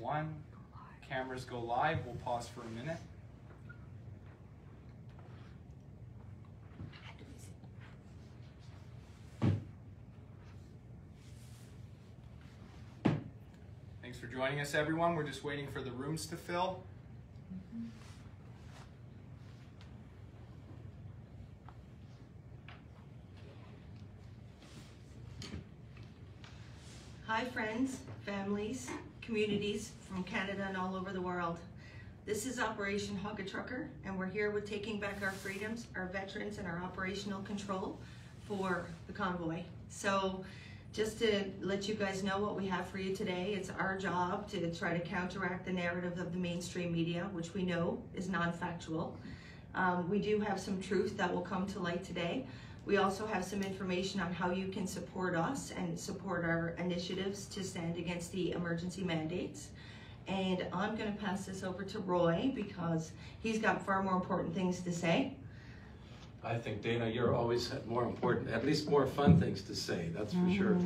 1. Cameras go live. We'll pause for a minute. Thanks for joining us, everyone. We're just waiting for the rooms to fill. Hi friends, families, communities from Canada and all over the world. This is Operation Hug a Trucker, and we're here with Taking Back Our Freedoms, our veterans, and our operational control for the convoy. So just to let you guys know what we have for you today, it's our job to try to counteract the narrative of the mainstream media, which we know is non-factual. We do have some truth that will come to light today. We also have some information on how you can support us and support our initiatives to stand against the emergency mandates. And I'm going to pass this over to Roy because he's got far more important things to say. I think, Dana, you're always more important, at least more fun things to say, that's for sure.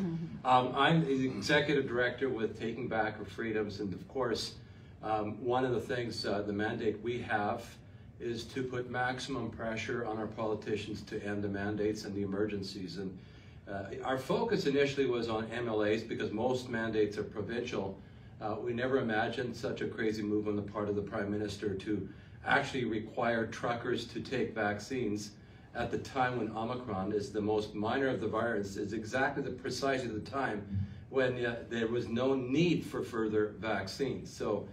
I'm the executive director with Taking Back Our Freedoms, and of course, one of the things, the mandate we have is to put maximum pressure on our politicians to end the mandates and the emergencies. And our focus initially was on MLAs because most mandates are provincial. We never imagined such a crazy move on the part of the Prime Minister to actually require truckers to take vaccines at the time when Omicron is the most minor of the virus, is exactly precisely the time when there was no need for further vaccines. So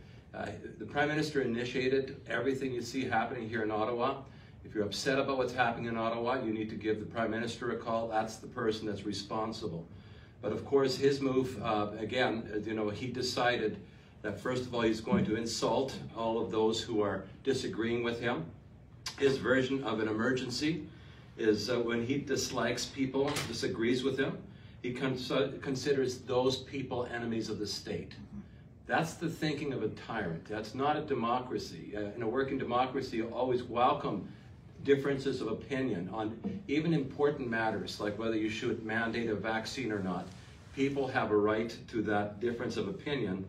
the Prime Minister initiated everything you see happening here in Ottawa. If you're upset about what's happening in Ottawa, you need to give the Prime Minister a call. That's the person that's responsible. But of course, his move, again, he decided that first of all, he's going to insult all of those who are disagreeing with him. His version of an emergency is when he dislikes people, disagrees with him, he considers those people enemies of the state. That's the thinking of a tyrant. That's not a democracy. In a working democracy, you always welcome differences of opinion on even important matters, like whether you should mandate a vaccine or not. People have a right to that difference of opinion.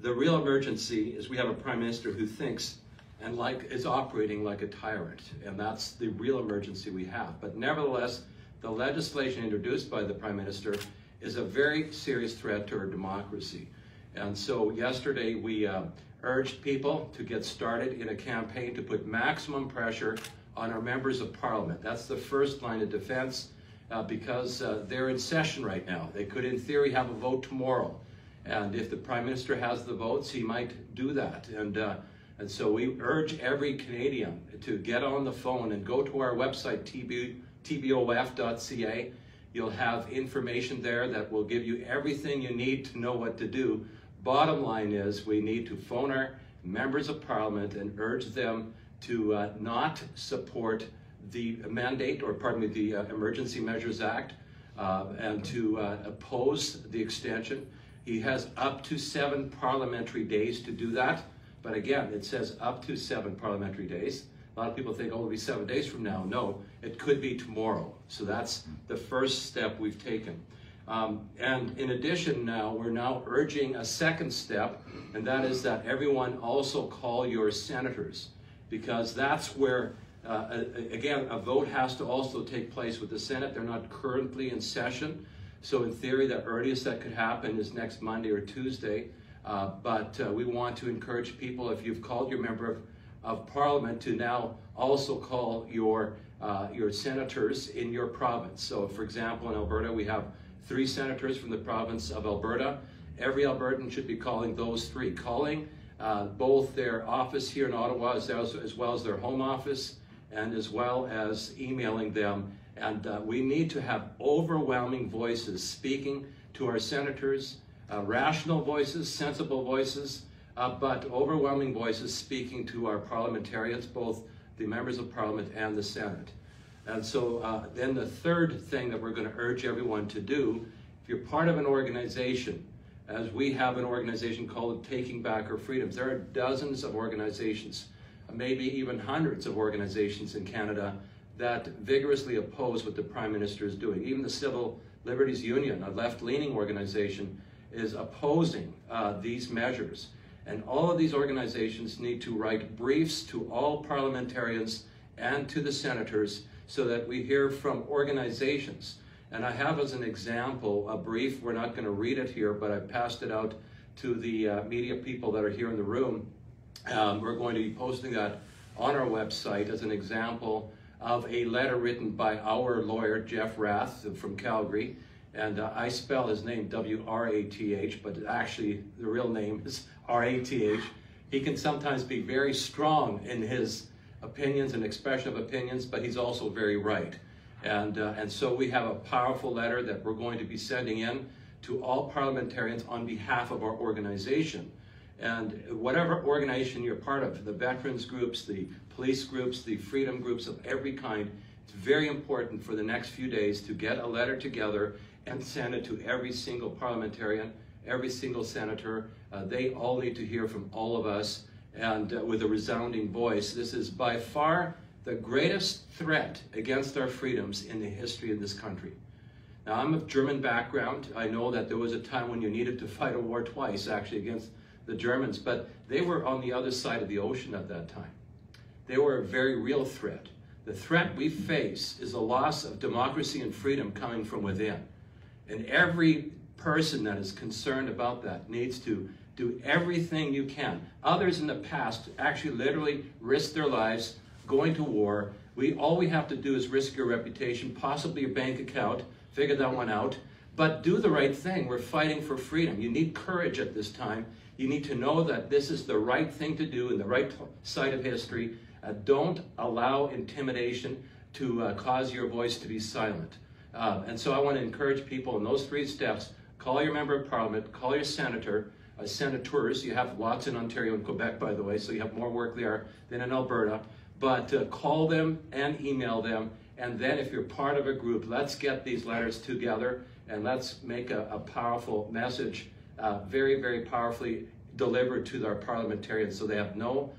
The real emergency is we have a Prime Minister who thinks and is operating like a tyrant, and that's the real emergency we have. But nevertheless, the legislation introduced by the Prime Minister is a very serious threat to our democracy. And so yesterday we urged people to get started in a campaign to put maximum pressure on our members of Parliament. That's the first line of defense because they're in session right now. They could, in theory, have a vote tomorrow. And if the Prime Minister has the votes, he might do that. And so we urge every Canadian to get on the phone and go to our website, tbof.ca. You'll have information there that will give you everything you need to know what to do. Bottom line is we need to phone our members of Parliament and urge them to not support the mandate, or pardon me, the Emergency Measures Act, and to oppose the extension. He has up to 7 parliamentary days to do that. But again, it says up to 7 parliamentary days. A lot of people think, oh, it'll be 7 days from now. No, it could be tomorrow. So that's the first step we've taken. And in addition now, we're now urging a second step, and that is that everyone also call your senators, because that's where, again, a vote has to also take place with the Senate. They're not currently in session. So in theory, the earliest that could happen is next Monday or Tuesday. But we want to encourage people, if you've called your member of Parliament, to now also call your senators in your province. So for example, in Alberta, we have 3 senators from the province of Alberta. Every Albertan should be calling those 3, calling both their office here in Ottawa as well as their home office, and as well as emailing them. And we need to have overwhelming voices speaking to our senators, rational voices, sensible voices, but overwhelming voices speaking to our parliamentarians, both the members of Parliament and the Senate. And so then the third thing that we're going to urge everyone to do, if you're part of an organization, as we have an organization called Taking Back Our Freedoms, there are dozens of organizations, maybe even hundreds of organizations in Canada that vigorously oppose what the Prime Minister is doing. Even the Civil Liberties Union, a left-leaning organization, is opposing these measures. And all of these organizations need to write briefs to all parliamentarians and to the senators so that we hear from organizations. And I have as an example a brief. We're not going to read it here, but I passed it out to the media people that are here in the room. We're going to be posting that on our website as an example of a letter written by our lawyer, Jeff Rath from Calgary. And I spell his name W-R-A-T-H, but actually the real name is R-A-T-H. He can sometimes be very strong in his opinions and expression of opinions, but he's also very right. And so we have a powerful letter that we're going to be sending in to all parliamentarians on behalf of our organization. And whatever organization you're part of, the veterans groups, the police groups, the freedom groups of every kind, it's very important for the next few days to get a letter together and send it to every single parliamentarian, every single senator. They all need to hear from all of us, and with a resounding voice. This is by far the greatest threat against our freedoms in the history of this country. Now, I'm of German background. I know that there was a time when you needed to fight a war twice, actually, against the Germans, but they were on the other side of the ocean at that time. They were a very real threat. The threat we face is a loss of democracy and freedom coming from within. And every person that is concerned about that needs to do everything you can. Others in the past actually literally risked their lives going to war. All we have to do is risk your reputation, possibly your bank account, figure that one out, but do the right thing. We're fighting for freedom. You need courage at this time. You need to know that this is the right thing to do in the right side of history. Don't allow intimidation to cause your voice to be silent. And so I want to encourage people in those 3 steps. Call your member of parliament, call your senator, senators. You have lots in Ontario and Quebec, by the way, so you have more work there than in Alberta. But call them and email them. And then if you're part of a group, let's get these letters together and let's make a powerful message, very, very powerfully delivered to our parliamentarians so they have no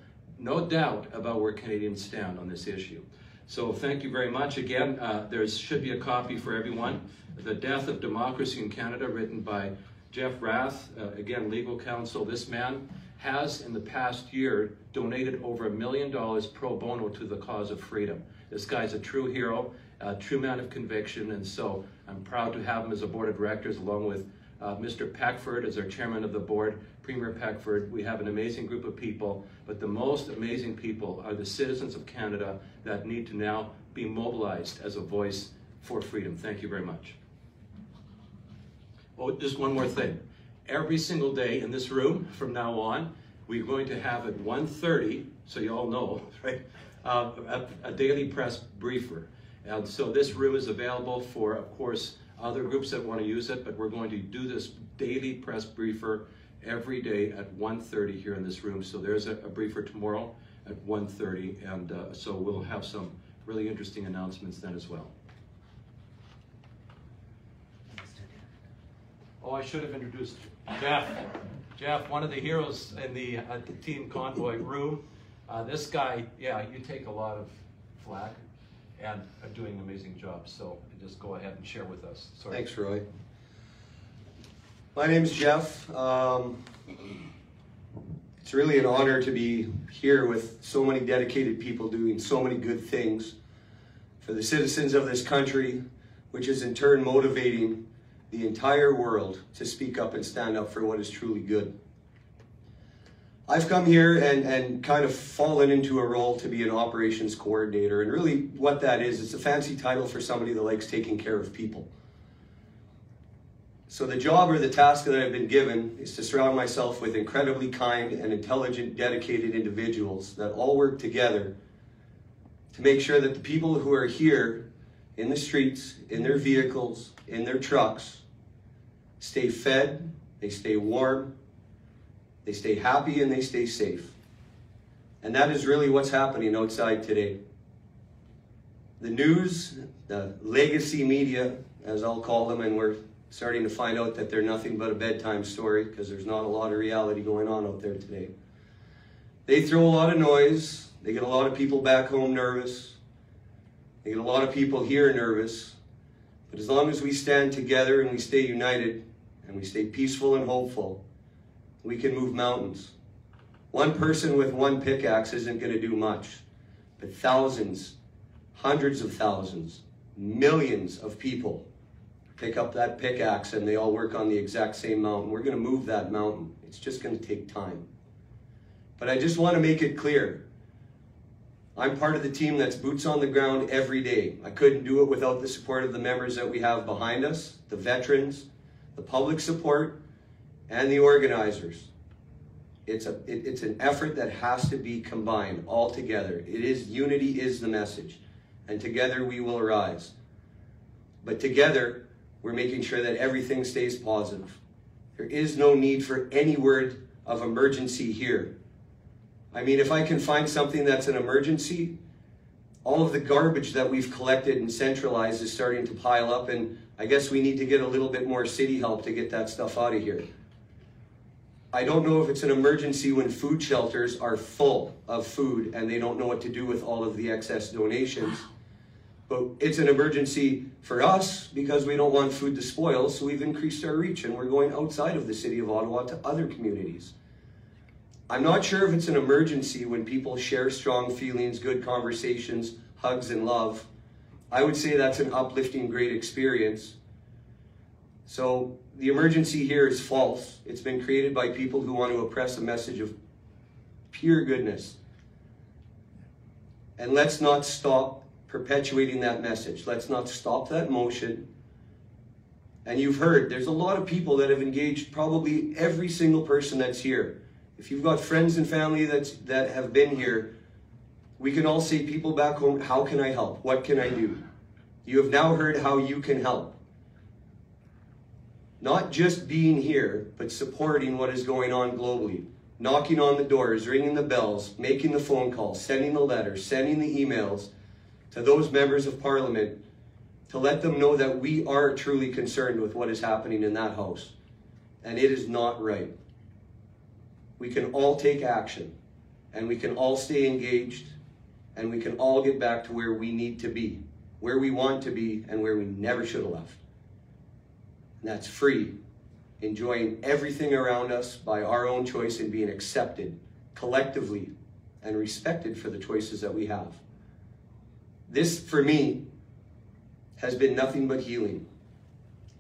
doubt about where Canadians stand on this issue. So thank you very much. Again, there should be a copy for everyone. The Death of Democracy in Canada, written by Jeff Rath, again, legal counsel. This man has, in the past year, donated over $1 million pro bono to the cause of freedom. This guy's a true hero, a true man of conviction, and so I'm proud to have him as a board of directors, along with Mr. Peckford as our chairman of the board, Premier Peckford. We have an amazing group of people, but the most amazing people are the citizens of Canada that need to now be mobilized as a voice for freedom. Thank you very much. Oh, just one more thing. Every single day in this room from now on, we're going to have at 1:30, so you all know, right, a daily press briefer. And so this room is available for, of course, other groups that want to use it, but we're going to do this daily press briefer every day at 1:30 here in this room. So there's a briefer tomorrow at 1:30, and so we'll have some really interesting announcements then as well. Oh, I should have introduced Jeff. Jeff, one of the heroes in the Team Convoy room. This guy, yeah, you take a lot of flack and are doing an amazing job. So just go ahead and share with us. Sorry. Thanks, Roy. My name is Jeff. It's really an honor to be here with so many dedicated people doing so many good things for the citizens of this country, which is in turn motivating the entire world to speak up and stand up for what is truly good. I've come here and kind of fallen into a role to be an operations coordinator, and really what that is, it's a fancy title for somebody that likes taking care of people. So the job or the task that I've been given is to surround myself with incredibly kind and intelligent, dedicated individuals that all work together to make sure that the people who are here in the streets, in their vehicles, in their trucks, stay fed, they stay warm, they stay happy, and they stay safe. And that is really what's happening outside today. The news, the legacy media, as I'll call them, and we're starting to find out that they're nothing but a bedtime story because there's not a lot of reality going on out there today. They throw a lot of noise. They get a lot of people back home nervous. They get a lot of people here nervous. But as long as we stand together and we stay united and we stay peaceful and hopeful, we can move mountains. One person with one pickaxe isn't going to do much, but thousands, hundreds of thousands, millions of people pick up that pickaxe and they all work on the exact same mountain. We're going to move that mountain. It's just going to take time. But I just want to make it clear. I'm part of the team that's boots on the ground every day. I couldn't do it without the support of the members that we have behind us, the veterans, the public support, and the organizers. It's an effort that has to be combined all together. Unity is the message, and together we will rise. But together, we're making sure that everything stays positive. There is no need for any word of emergency here. I mean, if I can find something that's an emergency, all of the garbage that we've collected and centralized is starting to pile up, and I guess we need to get a little bit more city help to get that stuff out of here. I don't know if it's an emergency when food shelters are full of food and they don't know what to do with all of the excess donations. But it's an emergency for us because we don't want food to spoil, so we've increased our reach and we're going outside of the city of Ottawa to other communities. I'm not sure if it's an emergency when people share strong feelings, good conversations, hugs, and love. I would say that's an uplifting, great experience. So the emergency here is false. It's been created by people who want to oppress a message of pure goodness. And let's not stop perpetuating that message. Let's not stop that motion. And you've heard, there's a lot of people that have engaged, probably every single person that's here. If you've got friends and family that have been here, we can all say, people back home, how can I help? What can I do? You have now heard how you can help. Not just being here, but supporting what is going on globally. Knocking on the doors, ringing the bells, making the phone calls, sending the letters, sending the emails to those members of Parliament to let them know that we are truly concerned with what is happening in that house. And it is not right. We can all take action, and we can all stay engaged, and we can all get back to where we need to be, where we want to be, and where we never should have left. And that's free, enjoying everything around us by our own choice and being accepted collectively and respected for the choices that we have. This, for me, has been nothing but healing.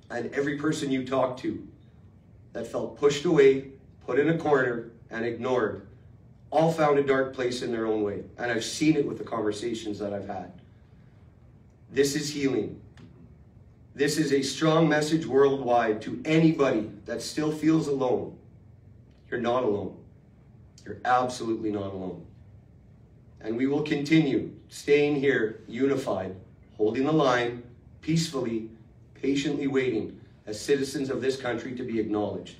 And every person you talk to that felt pushed away, put in a corner, and ignored, all found a dark place in their own way. And I've seen it with the conversations that I've had. This is healing. This is a strong message worldwide to anybody that still feels alone. You're not alone. You're absolutely not alone. And we will continue staying here unified, holding the line, peacefully, patiently waiting as citizens of this country to be acknowledged.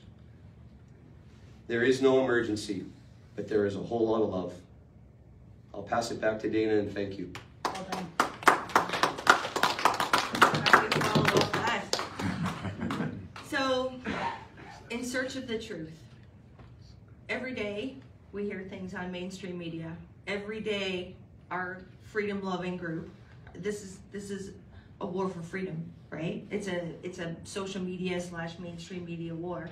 There is no emergency, but there is a whole lot of love. I'll pass it back to Dana, and thank you. Well done. So, in search of the truth, every day we hear things on mainstream media. Every day our freedom-loving group, this is a war for freedom, right? It's a social media / mainstream media war.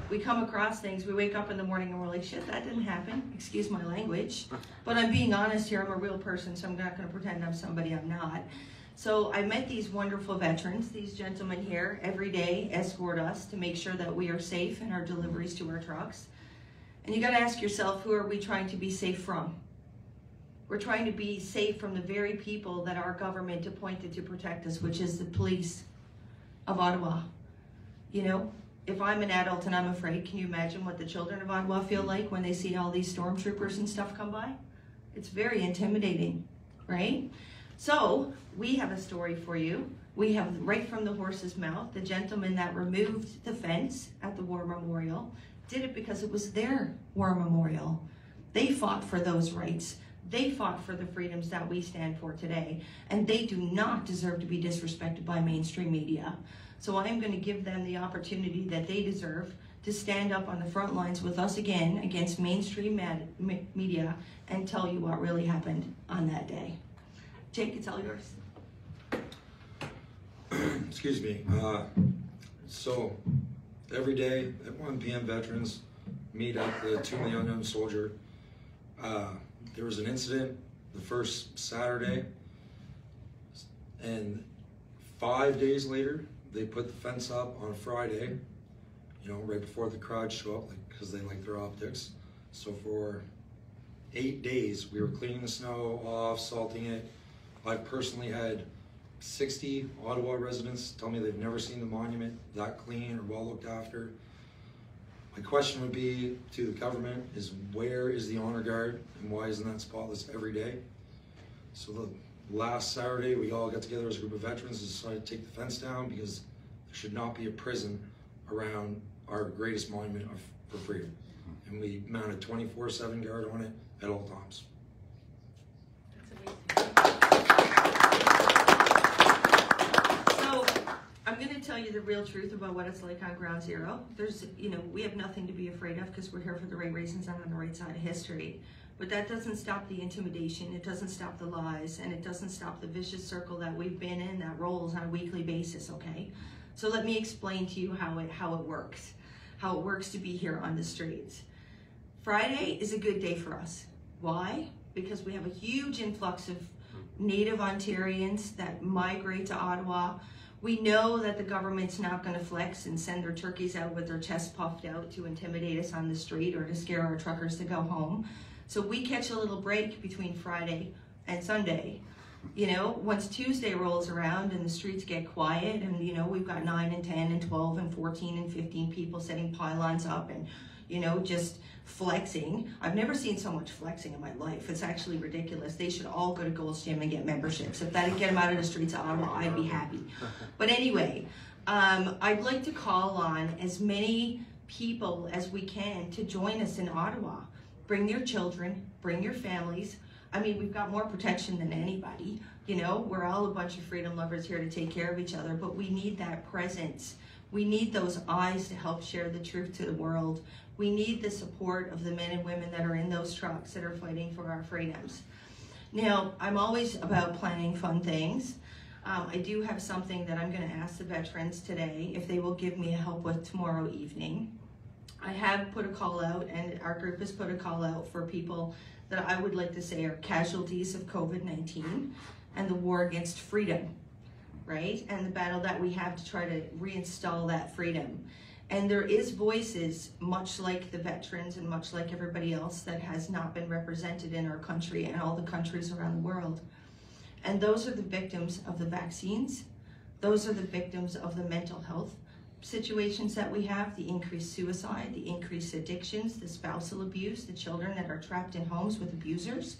We come across things, we wake up in the morning and we're like, shit, that didn't happen. Excuse my language. But I'm being honest here, I'm a real person, so I'm not gonna pretend I'm somebody I'm not. So I met these wonderful veterans, these gentlemen here, every day escort us to make sure that we are safe in our deliveries to our trucks. And you gotta ask yourself, who are we trying to be safe from? We're trying to be safe from the very people that our government appointed to protect us, which is the police of Ottawa. You know, if I'm an adult and I'm afraid, can you imagine what the children of Ottawa feel like when they see all these stormtroopers and stuff come by? It's very intimidating, right? So we have a story for you. We have right from the horse's mouth, the gentleman that removed the fence at the War Memorial did it because it was their War Memorial. They fought for those rights. They fought for the freedoms that we stand for today, and they do not deserve to be disrespected by mainstream media. So I'm going to give them the opportunity that they deserve to stand up on the front lines with us again against mainstream media and tell you what really happened on that day. Jake, it's all yours. Excuse me. So every day at 1 p.m. veterans meet up the Tomb of the Unknown Soldier. There was an incident the first Saturday, and 5 days later, they put the fence up on a Friday, you know, right before the crowd show up, because they like their optics. So for 8 days, we were cleaning the snow off, salting it. I've personally had 60 Ottawa residents tell me they've never seen the monument that clean or well looked after. My question would be to the government is, where is the honor guard and why isn't that spotless every day? So the last Saturday, we all got together as a group of veterans and decided to take the fence down because there should not be a prison around our greatest monument for freedom. And we mounted 24/7 guard on it at all times. So I'm going to tell you the real truth about what it's like on Ground Zero. There's, you know, we have nothing to be afraid of because we're here for the right reasons and on the right side of history. But that doesn't stop the intimidation, it doesn't stop the lies, and it doesn't stop the vicious circle that we've been in that rolls on a weekly basis, okay? So let me explain to you how it works to be here on the streets. Friday is a good day for us. Why? Because we have a huge influx of Native Ontarians that migrate to Ottawa. We know that the government's not going to flex and send their turkeys out with their chests puffed out to intimidate us on the street or to scare our truckers to go home. So we catch a little break between Friday and Sunday. You know, once Tuesday rolls around and the streets get quiet and, you know, we've got 9 and 10 and 12 and 14 and 15 people setting pylons up and, you know, just flexing. I've never seen so much flexing in my life. It's actually ridiculous. They should all go to Gold's Gym and get memberships. If that'd get them out of the streets of Ottawa, I'd be happy. But anyway, I'd like to call on as many people as we can to join us in Ottawa. Bring your children, bring your families. I mean, we've got more protection than anybody. You know, we're all a bunch of freedom lovers here to take care of each other, but we need that presence. We need those eyes to help share the truth to the world. We need the support of the men and women that are in those trucks that are fighting for our freedoms. Now, I'm always about planning fun things. I do have something that I'm going to ask the veterans today if they will give me help with tomorrow evening. I have put a call out, and our group has put a call out for people that I would like to say are casualties of COVID-19 and the war against freedom, right? And the battle that we have to try to reinstall that freedom. And there is voices, much like the veterans and much like everybody else, that has not been represented in our country and all the countries around the world. And those are the victims of the vaccines. Those are the victims of the mental health situations that we have, the increased suicide, the increased addictions, the spousal abuse, the children that are trapped in homes with abusers.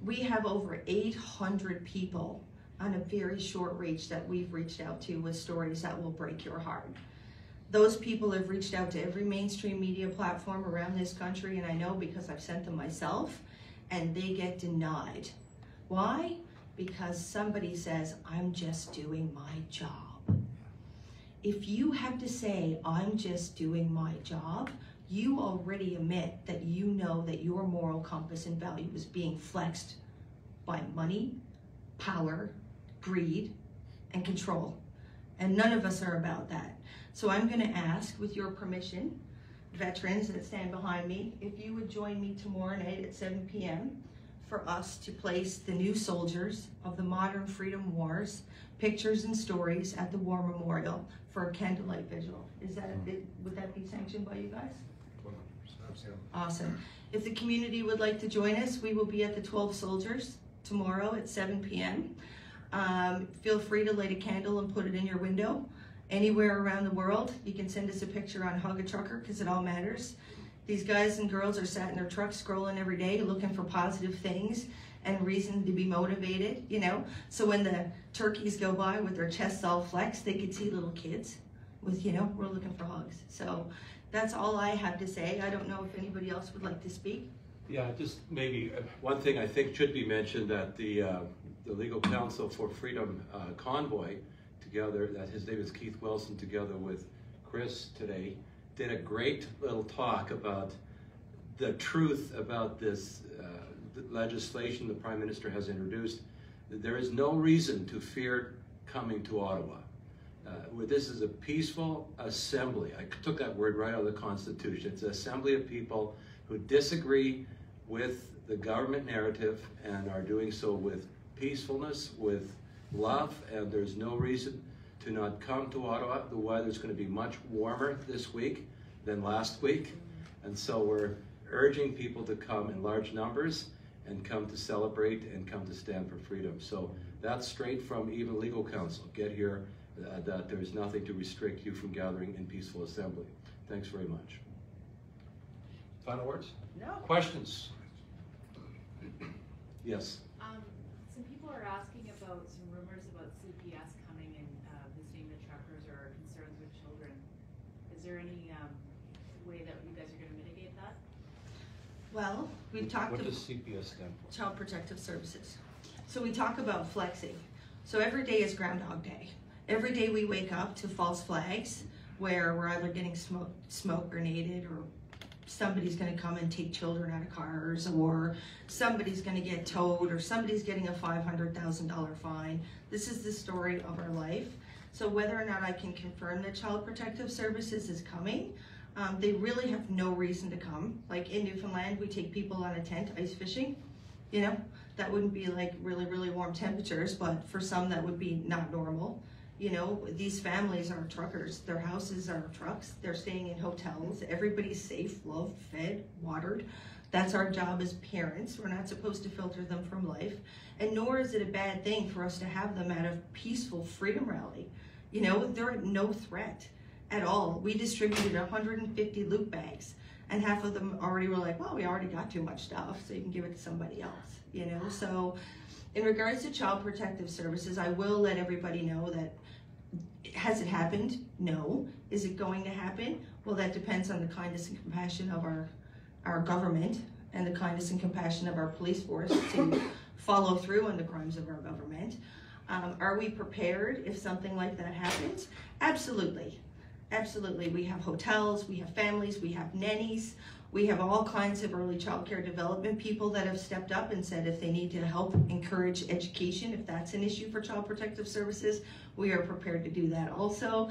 We have over 800 people on a very short reach that we've reached out to with stories that will break your heart. Those people have reached out to every mainstream media platform around this country, and I know because I've sent them myself, and they get denied. Why? Because somebody says, I'm just doing my job. If you have to say, I'm just doing my job, you already admit that you know that your moral compass and value is being flexed by money, power, greed, and control. And none of us are about that. So I'm going to ask, with your permission, veterans that stand behind me, if you would join me tomorrow night at 7 p.m. for us to place the new soldiers of the modern freedom wars, pictures and stories at the War Memorial for a candlelight vigil. Is that would that be sanctioned by you guys? 100%. Awesome. If the community would like to join us, we will be at the 12 Soldiers tomorrow at 7 p.m. Feel free to light a candle and put it in your window. Anywhere around the world, you can send us a picture on Hug a Trucker because it all matters. These guys and girls are sat in their trucks scrolling every day looking for positive things and reason to be motivated, you know. So when the turkeys go by with their chests all flexed, they could see little kids with, you know, we're looking for hugs. So that's all I have to say. I don't know if anybody else would like to speak. Yeah, just maybe one thing I think should be mentioned, that the Legal Counsel for Freedom Convoy, together, that his name is Keith Wilson, together with Chris today, did a great little talk about the truth about this legislation the Prime Minister has introduced. There is no reason to fear coming to Ottawa. this is a peaceful assembly. I took that word right out of the Constitution. It's an assembly of people who disagree with the government narrative and are doing so with peacefulness, with love, and there's no reason to not come to Ottawa. The weather's going to be much warmer this week than last week, and so we're urging people to come in large numbers and come to celebrate and come to stand for freedom. So that's straight from even legal counsel. Get here, that there's nothing to restrict you from gathering in peaceful assembly. Thanks very much. Final words? No. Questions? Yes. Some people are asking about some rumors about CPS coming and visiting the truckers or concerns with children. Is there any way that you guys are going to mitigate that? Well, we talked What about does CPS stand for? Child Protective Services. So we talk about flexing. So every day is Groundhog Day. Every day we wake up to false flags where we're either getting smoke grenaded, or somebody's going to come and take children out of cars, or somebody's going to get towed, or somebody's getting a $500,000 fine. This is the story of our life. So whether or not I can confirm that Child Protective Services is coming, they really have no reason to come. Like in Newfoundland, we take people on a tent ice fishing. You know, that wouldn't be like really, really warm temperatures, but for some that would be not normal. You know, these families are truckers. Their houses are trucks. They're staying in hotels. Everybody's safe, loved, fed, watered. That's our job as parents. We're not supposed to filter them from life. And nor is it a bad thing for us to have them at a peaceful freedom rally. You know, they're no threat at all. We distributed 150 loot bags, and half of them already were like, well, we already got too much stuff, so you can give it to somebody else, you know? So in regards to Child Protective Services, I will let everybody know that, has it happened? No. Is it going to happen? Well, that depends on the kindness and compassion of our government and the kindness and compassion of our police force to follow through on the crimes of our government. Are we prepared if something like that happens? Absolutely. Absolutely. We have hotels, we have families, we have nannies, we have all kinds of early child care development people that have stepped up and said if they need to help encourage education, if that's an issue for Child Protective Services, we are prepared to do that also.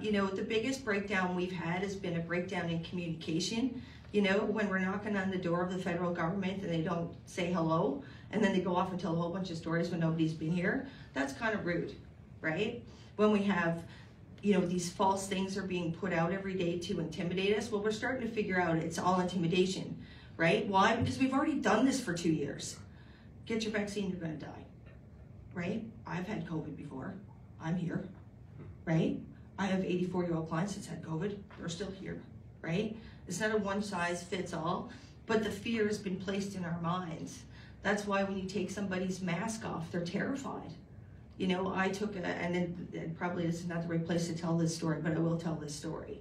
You know, the biggest breakdown we've had has been a breakdown in communication. You know, when we're knocking on the door of the federal government and they don't say hello, and then they go off and tell a whole bunch of stories when nobody's been here, that's kind of rude, right? When we have, you know, these false things are being put out every day to intimidate us, well, we're starting to figure out it's all intimidation, right? Why? Because we've already done this for 2 years. Get your vaccine, you're gonna die, right? I've had COVID before, I'm here, right? I have 84-year-old clients that's had COVID, they're still here, right? It's not a one size fits all, but the fear has been placed in our minds. That's why when you take somebody's mask off, they're terrified. You know, I took and probably this is not the right place to tell this story, but I will tell this story.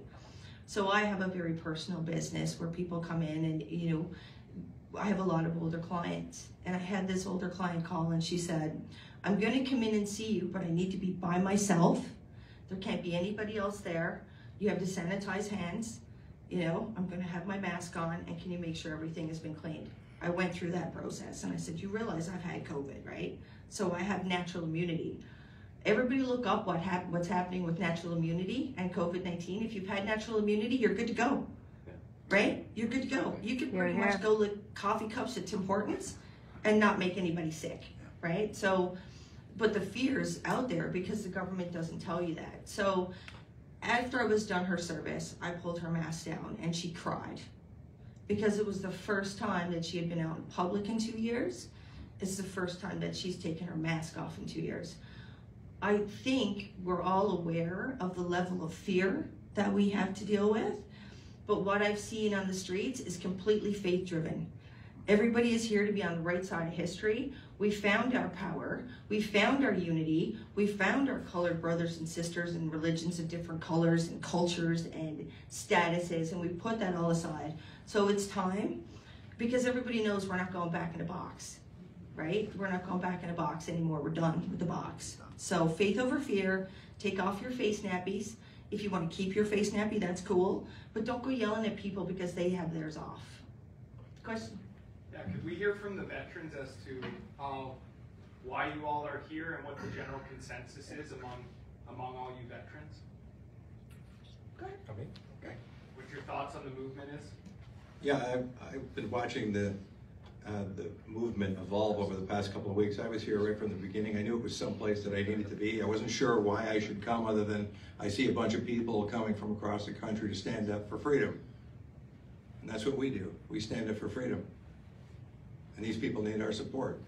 So I have a very personal business where people come in and, you know, I have a lot of older clients. And I had this older client call and she said, I'm gonna come in and see you, but I need to be by myself. There can't be anybody else there. You have to sanitize hands. You know, I'm gonna have my mask on, and can you make sure everything has been cleaned? I went through that process and I said, you realize I've had COVID, right? So I have natural immunity. Everybody look up what's happening with natural immunity and COVID-19. If you've had natural immunity, you're good to go, right? You're good to go. You could pretty much go lick coffee cups at Tim Hortons and not make anybody sick, right? So, but the fear's out there because the government doesn't tell you that. So after I was done her service, I pulled her mask down and she cried because it was the first time that she had been out in public in 2 years. It's the first time that she's taken her mask off in 2 years. I think we're all aware of the level of fear that we have to deal with, but what I've seen on the streets is completely faith-driven. Everybody is here to be on the right side of history. We found our power, we found our unity, we found our colored brothers and sisters and religions of different colors and cultures and statuses, and we put that all aside. So it's time, because everybody knows we're not going back in a box, right? We're not going back in a box anymore. We're done with the box. So faith over fear, take off your face nappies. If you want to keep your face nappy, that's cool, but don't go yelling at people because they have theirs off. Question? Yeah, could we hear from the veterans as to why you all are here and what the general consensus is among among all you veterans? Go ahead. Okay. What your thoughts on the movement is? Yeah, I've been watching the movement evolve over the past couple of weeks. I was here right from the beginning. I knew it was someplace that I needed to be. I wasn't sure why I should come other than I see a bunch of people coming from across the country to stand up for freedom. And that's what we do. We stand up for freedom. And these people need our support.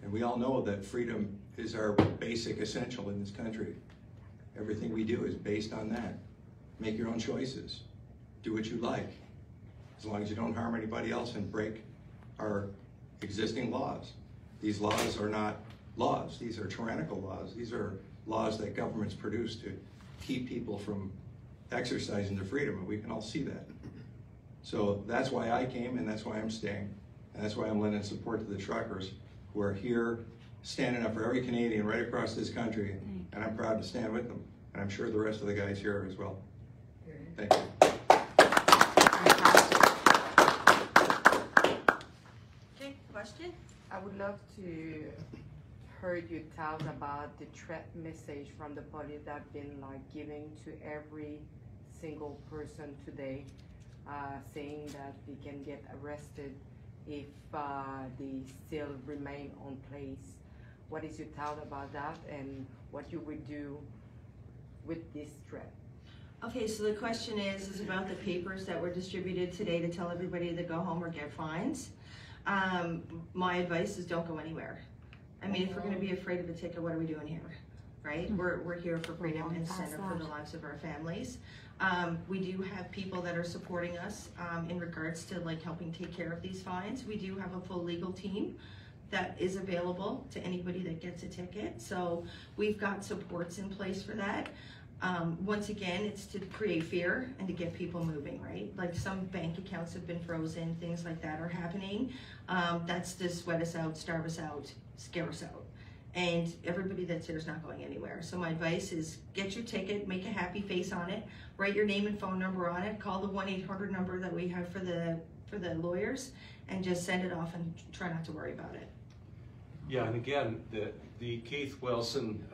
And we all know that freedom is our basic essential in this country. Everything we do is based on that. Make your own choices. Do what you like, as long as you don't harm anybody else and break our existing laws. These laws are not laws. These are tyrannical laws. These are laws that governments produce to keep people from exercising their freedom, and we can all see that. So that's why I came, and that's why I'm staying. And that's why I'm lending support to the truckers who are here standing up for every Canadian right across this country, and I'm proud to stand with them. And I'm sure the rest of the guys here are as well. Thank you. Okay, question? I would love to hear you tell about the threat message from the police that have been like giving to every single person today, saying that they can get arrested if they still remain on place. What is your thought about that, and what you would do with this threat? Okay, so the question is about the papers that were distributed today to tell everybody to go home or get fines. My advice is don't go anywhere. I mean, if we're gonna be afraid of a ticket, what are we doing here, right? We're here for freedom and center for the lives of our families. We do have people that are supporting us in regards to like helping take care of these fines. We do have a full legal team that is available to anybody that gets a ticket. So we've got supports in place for that. Once again, it's to create fear and to get people moving, right? Like some bank accounts have been frozen, things like that are happening. That's to sweat us out, starve us out, scare us out. And everybody that's here is not going anywhere. So my advice is get your ticket, make a happy face on it, write your name and phone number on it, call the 1-800 number that we have for the lawyers, and just send it off and try not to worry about it. Yeah, and again, the Keith Wilson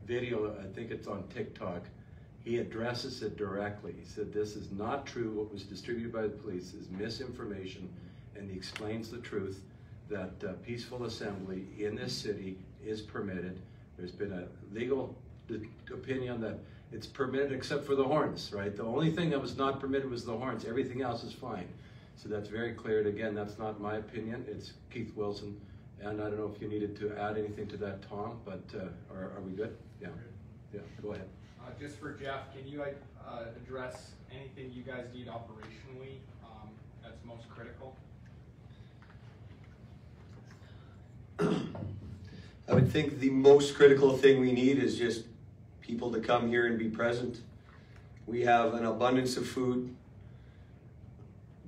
video, I think it's on TikTok, he addresses it directly. He said this is not true. What was distributed by the police is misinformation, and he explains the truth that peaceful assembly in this city is permitted. There's been a legal opinion that it's permitted except for the horns, right? The only thing that was not permitted was the horns. Everything else is fine. So that's very clear. And again, that's not my opinion. It's Keith Wilson. And I don't know if you needed to add anything to that, Tom, but are we good? Yeah. Yeah, go ahead. Just for Jeff, can you address anything you guys need operationally that's most critical? I would think the most critical thing we need is just people to come here and be present. We have an abundance of food.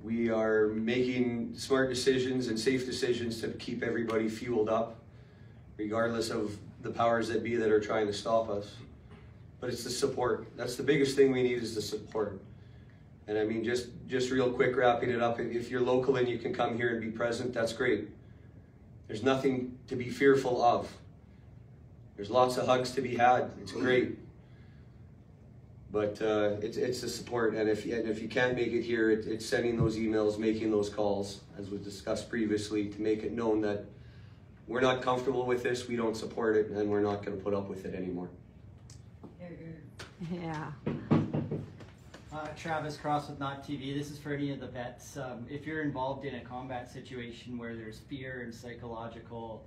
We are making smart decisions and safe decisions to keep everybody fueled up, regardless of the powers that be that are trying to stop us. But it's the support. That's the biggest thing we need, is the support. And I mean, just real quick, wrapping it up, if you're local and you can come here and be present, that's great. There's nothing to be fearful of. There's lots of hugs to be had. It's great. But it's the support, and if you can't make it here, it's sending those emails, making those calls, as was discussed previously, to make it known that we're not comfortable with this, we don't support it, and we're not going to put up with it anymore. Yeah. Travis Cross with Not TV. This is for any of the vets. If you're involved in a combat situation where there's fear and psychological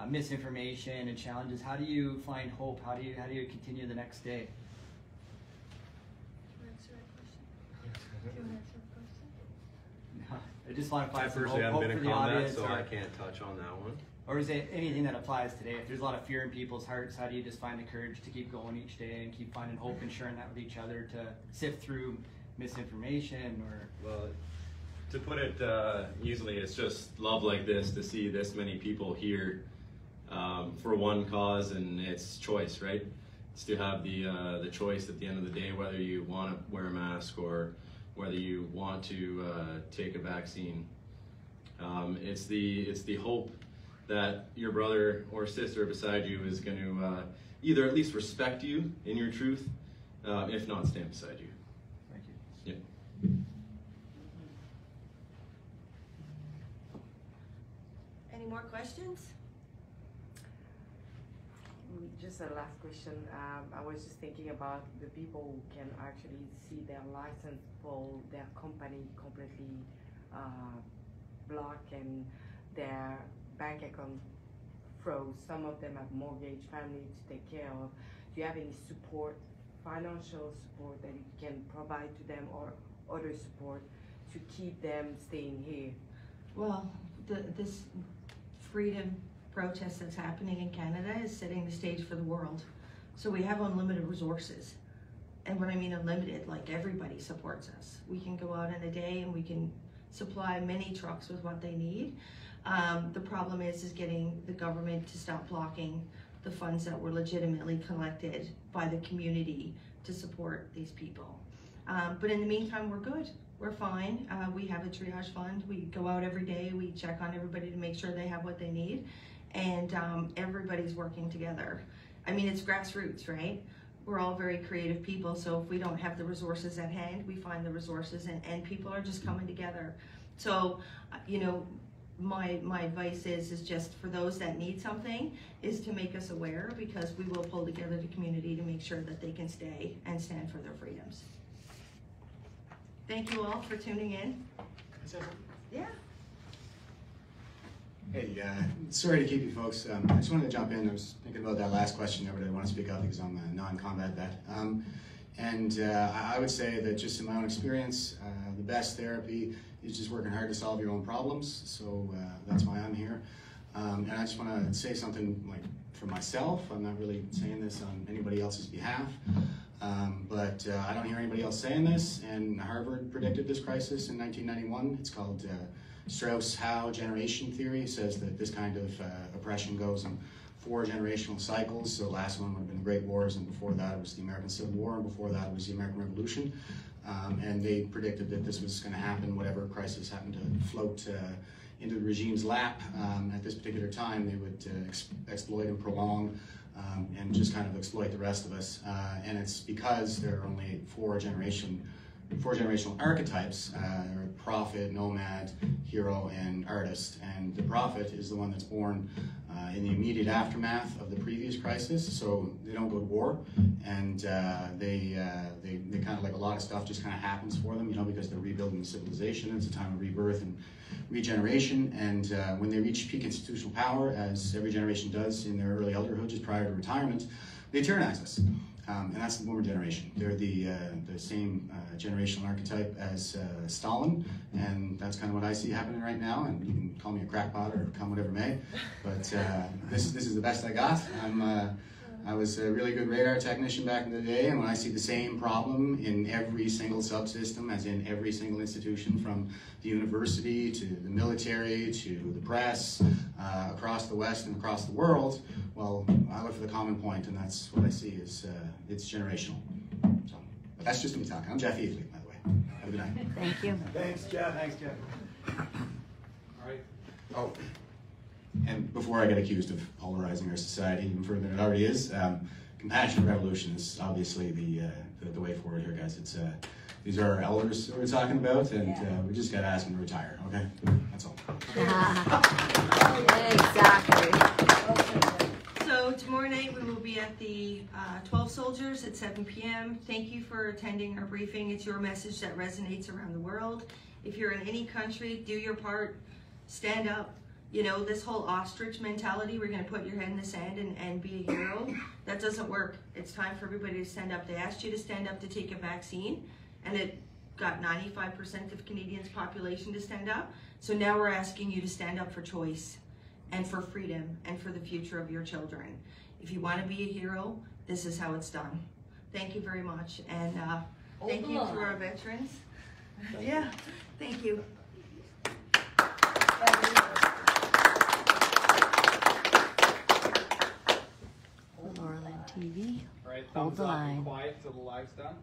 misinformation and challenges, how do you find hope? How do you continue the next day? I just want to find some hope for the audience. So I can't touch on that one. Or is it anything that applies today? If there's a lot of fear in people's hearts, how do you just find the courage to keep going each day and keep finding hope and sharing that with each other to sift through misinformation? Or Well, to put it easily, it's just love like this, to see this many people here for one cause, and it's choice, right? It's to have the choice at the end of the day, whether you want to wear a mask or whether you want to take a vaccine. It's the hope that your brother or sister beside you is going to either at least respect you in your truth, if not stand beside you. Thank you. Yeah. Any more questions? Just a last question. I was just thinking about the people who can actually see their license pull, their company completely blocked and their bank account froze. Some of them have mortgage, family to take care of. Do you have any support, financial support that you can provide to them, or other support to keep them staying here? Well, this freedom protest that's happening in Canada is setting the stage for the world. So we have unlimited resources. And when I mean unlimited, like everybody supports us. We can go out in a day and we can supply many trucks with what they need. The problem is getting the government to stop blocking the funds that were legitimately collected by the community to support these people. But in the meantime, we're good. We're fine. We have a triage fund. We go out every day. We check on everybody to make sure they have what they need. And everybody's working together. I mean, it's grassroots, right? We're all very creative people, so if we don't have the resources at hand, we find the resources, and people are just coming together. So, you know, my advice is just for those that need something, is to make us aware, because we will pull together the community to make sure that they can stay and stand for their freedoms. Thank you all for tuning in. Yeah. Hey, sorry to keep you folks. I just wanted to jump in. I was thinking about that last question there, but I didn't want to speak up because I'm a non-combat vet. I would say that just in my own experience, the best therapy is just working hard to solve your own problems. So that's why I'm here. And I just want to say something like for myself. I'm not really saying this on anybody else's behalf. But I don't hear anybody else saying this, and Harvard predicted this crisis in 1991. It's called Strauss-Howe generation theory. It says that this kind of oppression goes in 4 generational cycles. So the last one would have been the Great Wars, and before that it was the American Civil War, and before that it was the American Revolution. And they predicted that this was going to happen, whatever crisis happened to float into the regime's lap. At this particular time, they would exploit and prolong and just kind of exploit the rest of us. And it's because there are only 4 generational archetypes, prophet, nomad, hero, and artist. And the prophet is the one that's born in the immediate aftermath of the previous crisis, so they don't go to war, and they kind of, like, a lot of stuff just kind of happens for them, you know, because they're rebuilding the civilization. It's a time of rebirth and regeneration, and when they reach peak institutional power, as every generation does in their early elderhood, just prior to retirement, they tyrannize us. And that's the boomer generation. They're the same generational archetype as Stalin, and that's kind of what I see happening right now. And you can call me a crackpot or come whatever may, but this is the best I got. I was a really good radar technician back in the day, and when I see the same problem in every single subsystem, as in every single institution, from the university to the military to the press, across the West and across the world, well, I look for the common point, and that's what I see is it's generational. So, but that's just me talking. I'm Jeff Eathley, by the way. Have a good night. Thank you. Thanks, Jeff. Thanks, Jeff. All right. Oh, and before I get accused of polarizing our society even further than it already is, compassionate revolution is obviously the way forward here, guys. It's these are our elders that we're talking about, and we just got to ask them to retire. Okay, that's all. Exactly. So tomorrow night we will be at the 12 Soldiers at 7 p.m. Thank you for attending our briefing. It's your message that resonates around the world. If you're in any country, do your part. Stand up. You know, this whole ostrich mentality, we're going to put your head in the sand and be a hero, that doesn't work. It's time for everybody to stand up. They asked you to stand up to take a vaccine, and it got 95% of Canadians' population to stand up. So now we're asking you to stand up for choice and for freedom and for the future of your children. If you want to be a hero, this is how it's done. Thank you very much, and thank you to our veterans. Yeah, thank you. Laurel and TV. All right, Hold thumbs the up line. and quiet till the live's done.